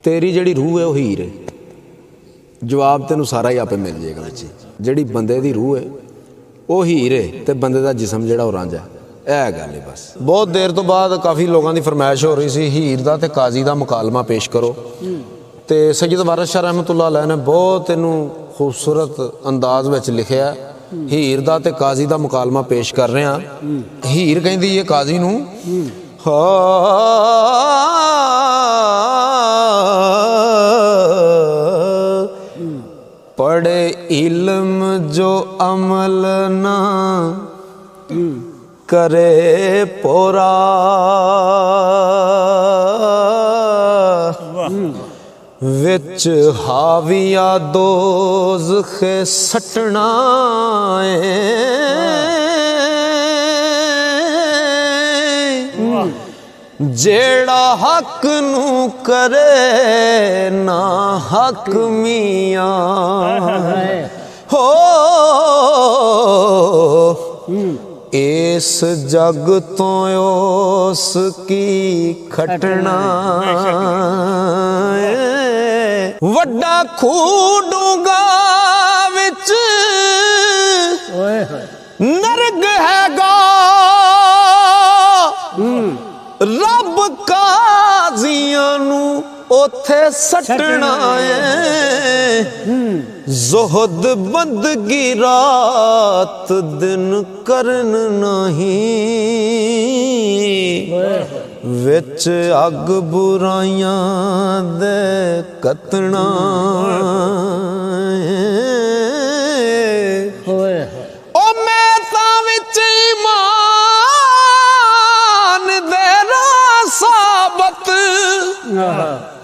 तेरी जिहड़ी रूह है वो हीर है। जवाब तेनू सारा ही आपे मिल जाएगा। जिहड़ी बंदे दी रूह है वो हीर है ते बंदे दा जिस्म जिहड़ा वो रांझा है। यह गल है बस। बहुत देर तो बाद काफ़ी लोगों की फरमाइश हो रही सी हीर दा ते काजी दा मुकालमा पेश करो। तो सैयद वारिस शाह रहमतुल्लाह अलैह ने बहुत इनू खूबसूरत अंदाज में लिखिया हीर दा ते काजी दा मुकालमा पेश कर रहे हैं। हीर कहंदी है काजी नू पढ़े इल्म जो अमल ना करे पोरा विच हाविया दोज़खे सटना जेड़ा हक नू करे ना हक मियां हो इस जग तो उस की खटना वड्डा खूडूंगा विच नरग हैगा रब काजियां नू ओथे सटना है ज़ुहद बंदगी रात दिन करन नहीं विच अग बुराइयां दे कतना ओ मैं तां विच ईमान दे साबत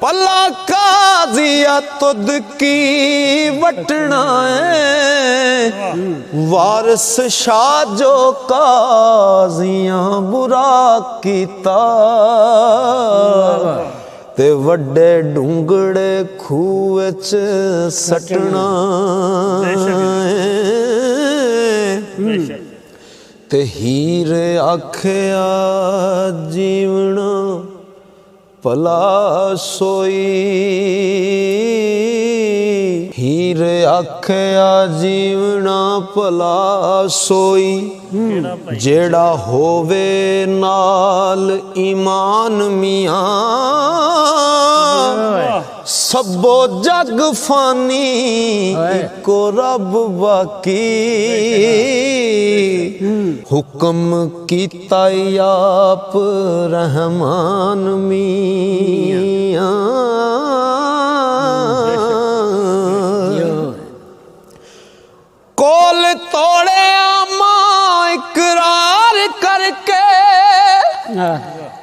पला काजिया तुद की वटना है वारिस शाह जो काजियां बुरा कीता ते वड्डे डूंगड़े खूह च सटना ते हीर आखिया जीवना भला सोई हीर आखिया जीवना भला सोई जेड़ा होवे नाल ईमान मियां सबो जग फानी इको रब बाकी हुक्म कीता आप रहमान मियां कोल तोड़े आमा इकरार करके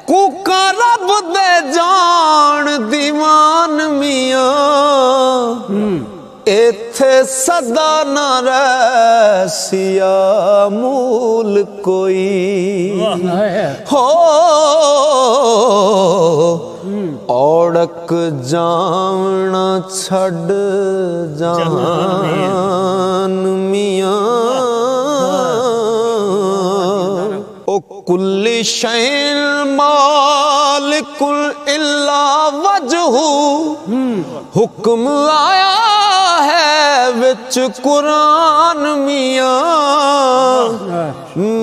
कूका रब दे जान दीवान मियां इथे सदा ना रह सिया मूल कोई हो औड़क जावना छड़ जान मियां ओ कुल्ली शैन मालिकुल इल्ला वजहू हुक्म आया है विच कुरान मियां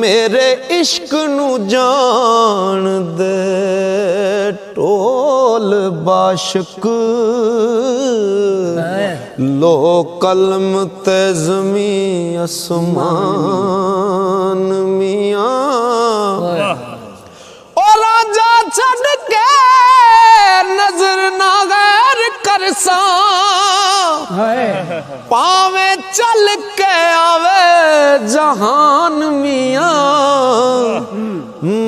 मेरे इश्क नू जान दे टोल बाशक लो कलम ते ज़मी आसमान मियां ओ राजा छड़ के नजर ना गैर करसा पावे चल के आवे जहान मियां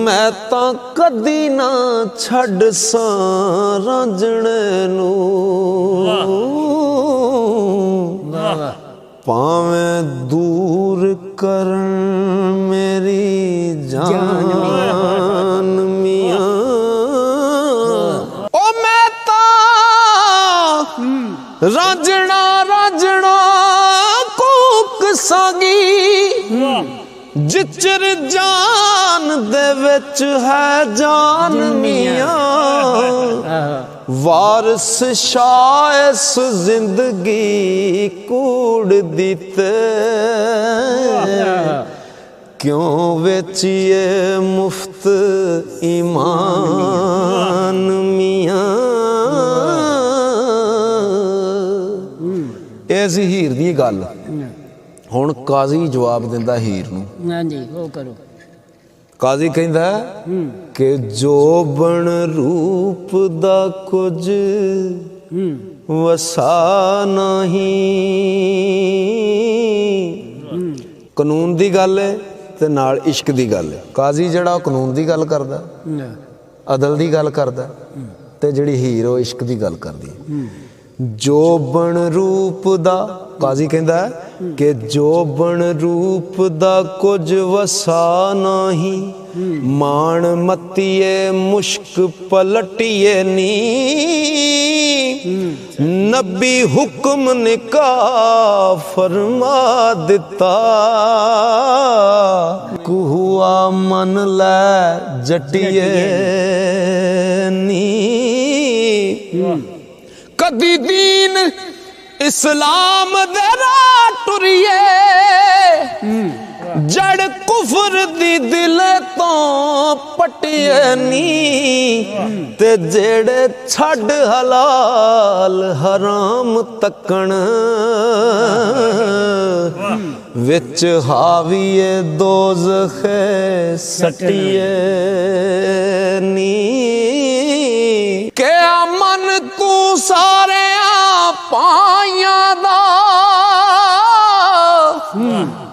मैं तां कदी ना छड़ सा रांझणे नू पावे दूर करन मेरी जान मियां ओ मैं तां रांझणा रांझणा कूक सागी जिचर जान दे विच है जान मियां ਵਾਰਸ ਸ਼ਾਹ ਇਸ ਜ਼ਿੰਦਗੀ ਕੂੜ ਦਿੱਤੇ ਕਿਉਂ ਵੇਚੀਏ ਮੁਫਤ ਈਮਾਨ ਮੀਆਂ। ਇਹ ਸੀ ਹੀਰ ਦੀ ਗੱਲ। ਹੁਣ ਕਾਜ਼ੀ ਜਵਾਬ ਦਿੰਦਾ ਹੀਰ ਨੂੰ। ਹਾਂਜੀ ਉਹ ਕਰੋ। ਕਾਜ਼ੀ ਕਹਿੰਦਾ ਕਿ ਜੋ ਬਣ ਰੂਪ ਦਾ ਕੁਝ ਵਸਾ ਨਹੀਂ। ਕਾਨੂੰਨ ਦੀ ਗੱਲ ਹੈ ਤੇ ਨਾਲ ਇਸ਼ਕ ਦੀ ਗੱਲ ਹੈ। ਕਾਜ਼ੀ ਜਿਹੜਾ ਉਹ ਕਾਨੂੰਨ ਦੀ ਗੱਲ ਕਰਦਾ, ਅਦਲ ਦੀ ਗੱਲ ਕਰਦਾ, ਤੇ ਜਿਹੜੀ ਹੀਰ ਉਹ ਇਸ਼ਕ ਦੀ ਗੱਲ ਕਰਦੀ ਹੈ। ਜੋ ਬਣ ਰੂਪ ਦਾ, ਕਾਜ਼ੀ ਕਹਿੰਦਾ ਕਿ ਜੋ ਬਣ ਰੂਪ ਦਾ ਕੁਝ ਵਸਾ ਨਹੀਂ। ਮਾਣ ਮੱਤੀਏ ਮੁਸ਼ਕ ਪਲਟੀਏ ਨੀ। ਨਬੀ ਹੁਕਮ ਨਿਕਾਹ ਫਰਮਾ ਦਿੱਤਾ। ਕੁਆ ਮਨ ਲੈ ਜਟੀਏ ਨੀ। ਕਦੀ ਦੀਨ ਇਸਲਾਮ ਦੇ ਰਾਹ ਟੁਰੀਏ। ਜੜ ਕੁਫਰ ਦੀ ਦਿਲ ਤੋਂ ਪਟੀਏ ਨੀ। ਤੇ ਜਿਹੜੇ ਛੱਡ ਹਲਾਲ ਹਰਾਮ ਤੱਕਣ ਵਿੱਚ ਹਾਵੀਏ ਦੋਜ਼ਖੇ ਸਟੀਏ ਨੀ। ਕਿ ਅਮਨ ਤੂੰ ਸਾਰਿਆਂ ਪਾਈਆਂ ਦਾ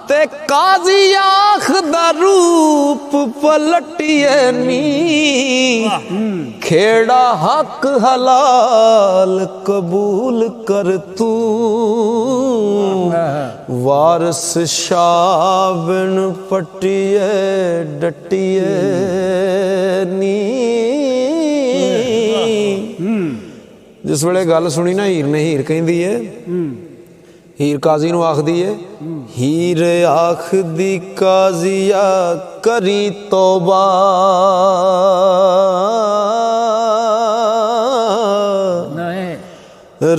ਤੇ ਕਾਜ਼ੀ ਆਖਦਾ ਰੂਪ ਪਲਟੀਏ ਨੀ। ਖੇੜਾ ਹੱਕ ਹਲਾਲ ਕਬੂਲ ਕਰ ਤੂੰ। ਵਾਰਸ ਸ਼ਾਹ ਬਿਨ ਪਟੀਏ ਡਟੀਏ ਨੀ। ਜਿਸ ਵੇਲੇ ਗੱਲ ਸੁਣੀ ਨਾ ਹੀਰ ਨੇ, ਹੀਰ ਕਹਿੰਦੀ ਏ, ਹੀਰ ਕਾਜ਼ੀ ਨੂੰ ਆਖਦੀ ਏ, ਹੀਰ ਆਖਦੀ ਕਾਜ਼ੀਆ ਕਰੀ ਤੋਬਾ।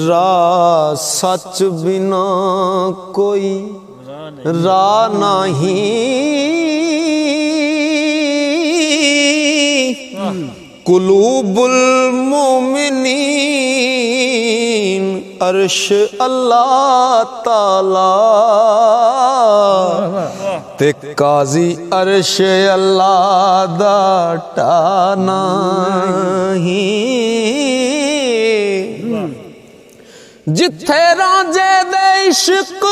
ਰਾਹ ਸੱਚ ਬਿਨਾ ਕੋਈ ਰਾਹ ਨਹੀਂ। कुलूबुल मोमिनीन अर्श अल्लाह ताला। ते काजी अर्श अल्लाह दा टाना ही। जिथे रांझे दे इश्क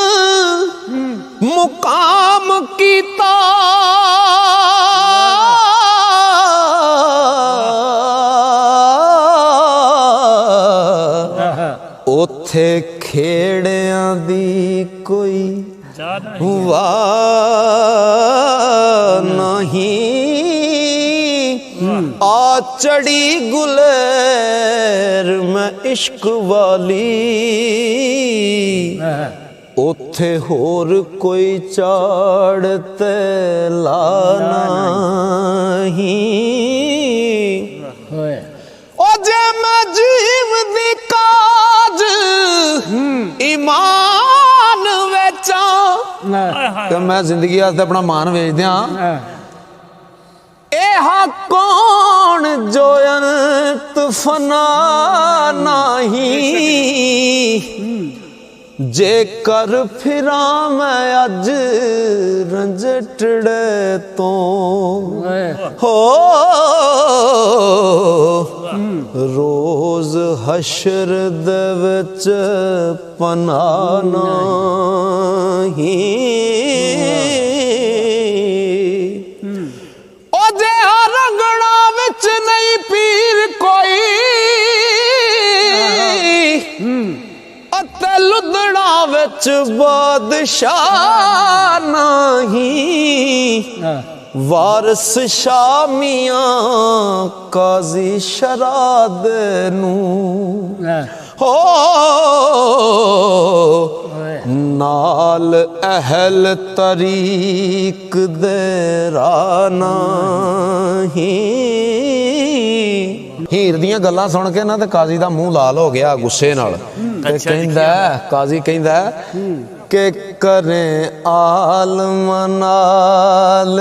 मुकाम कीता। ਉੱਥੇ ਖੇੜਿਆਂ ਦੀ ਕੋਈ ਵਾਹ ਨਹੀਂ। ਆ ਚੜੀ ਗੁਲੇਰ ਮੈਂ ਇਸ਼ਕ ਵਾਲੀ। ਉੱਥੇ ਹੋਰ ਕੋਈ ਚਾੜ ਤੇ ਲਾ ਨਹੀਂ। ਉਹ ਜੇ ਮੈਂ ਜੀਵ ਦੀ ਕਾਜ ਈਮਾਨ ਵੇਚਾਂ ਤੇ ਮੈਂ ਜ਼ਿੰਦਗੀ ਵਾਸਤੇ ਆਪਣਾ ਮਾਨ ਵੇਚ ਦਿਆਂ। ਇਹ ਕੌਣ ਜੋ ਅੰਤ ਫਨਾ ਨਹੀਂ। ਜੇਕਰ ਫਿਰਾਂ ਮੈਂ ਅੱਜ ਰੰਜਟੜੇ ਤੋਂ ਹੋ। ਰੋਜ਼ ਹਸ਼ਰ ਦੇ ਵਿੱਚ ਪਨਾਹ ਨਹੀਂ। ਉਹਦੇ ਰੰਗਣਾ ਵਿੱਚ ਨਹੀਂ ਪੀਰ ਕੋਈ। ਅਤੇ ਲੁਧੜਾ ਵਿੱਚ ਬਾਦਸ਼ਾਹ ਨਹੀਂ। ਵਾਰਸ ਸ਼ਾਹ ਮੀਆਂ ਕਾਜ਼ੀ ਸ਼ਰਾਦ ਨੂੰ ਹੋ। ਨਾਲ ਅਹਲ ਤਰੀਕ ਦੇ ਰਾਹ ਨਹੀਂ। ਹੀਰ ਦੀਆਂ ਗੱਲਾਂ ਸੁਣ ਕੇ ਨਾ ਤੇ ਕਾਜ਼ੀ ਦਾ ਮੂੰਹ ਲਾਲ ਹੋ ਗਿਆ ਗੁੱਸੇ ਨਾਲ ਤੇ ਕਹਿੰਦਾ ਕਾਜ਼ੀ ਕਹਿੰਦਾ ਕਿ ਕਰੇ ਆਲਮ ਨਾਲ